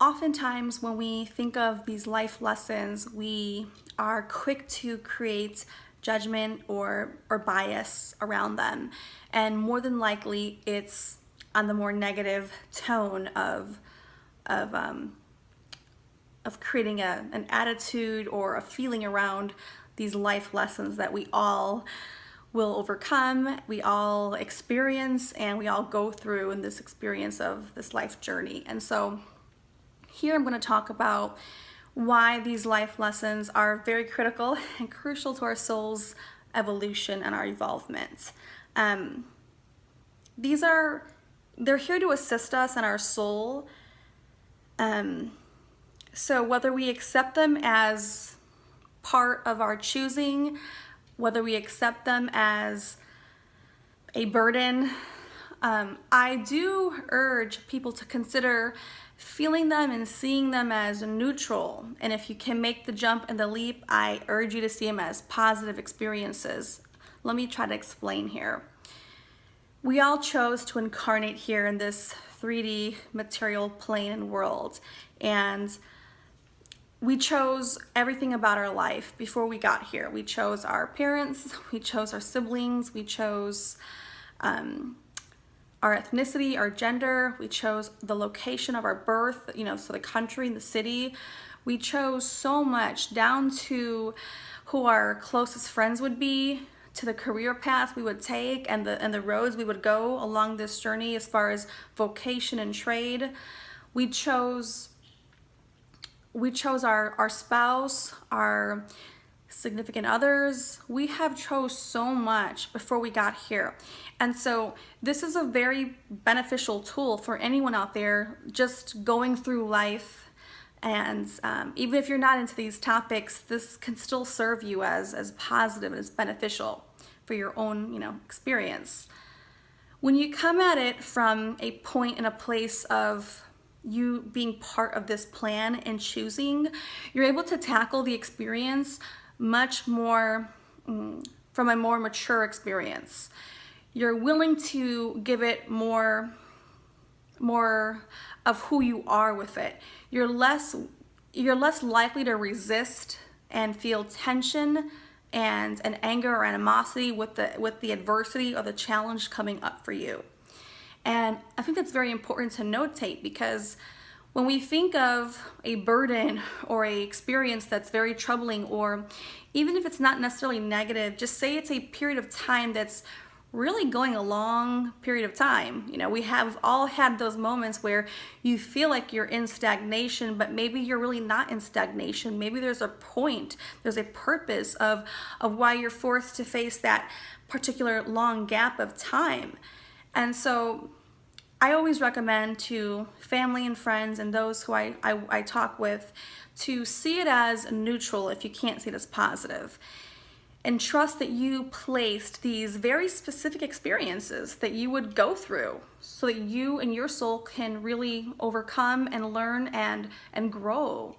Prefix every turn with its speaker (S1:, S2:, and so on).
S1: Oftentimes when we think of these life lessons, we are quick to create judgment or bias around them. And more than likely, it's on the more negative tone of, um, of creating an attitude or a feeling around these life lessons that we all will overcome, we all experience, and we all go through in this experience of this life journey. And so here I'm going to talk about why these life lessons are very critical and crucial to our soul's evolution and our evolvement. They're here to assist us in our soul. So whether we accept them as part of our choosing, whether we accept them as a burden, I do urge people to consider feeling them and seeing them as neutral. And if you can make the jump and the leap, I urge you to see them as positive experiences. Let me try to explain here. We all chose to incarnate here in this 3D material plane and world. And we chose everything about our life before we got here. We chose our parents, we chose our siblings, we chose our ethnicity, our gender, we chose the location of our birth, so the country, the city. We chose so much, down to who our closest friends would be, to the career path we would take, and the roads we would go along this journey as far as vocation and trade. We chose our spouse, our significant others. We have chose so much before we got here. And so this is a very beneficial tool for anyone out there just going through life. And even if you're not into these topics, this can still serve you as positive and as beneficial for your own, experience. When you come at it from a point and a place of you being part of this plan and choosing, you're able to tackle the experience much more from a more mature experience. You're willing to give it more of who you are with it. You're less likely to resist and feel tension and anger or animosity with the adversity or the challenge coming up for you. And I think that's very important to notate, because when we think of a burden or a experience that's very troubling, or even if it's not necessarily negative, just say it's a period of time that's really going a long period of time. We have all had those moments where you feel like you're in stagnation, but maybe you're really not in stagnation. Maybe there's a point, there's a purpose of why you're forced to face that particular long gap of time. And so I always recommend to family and friends and those who I talk with to see it as neutral if you can't see it as positive. And trust that you placed these very specific experiences that you would go through so that you and your soul can really overcome and learn and grow.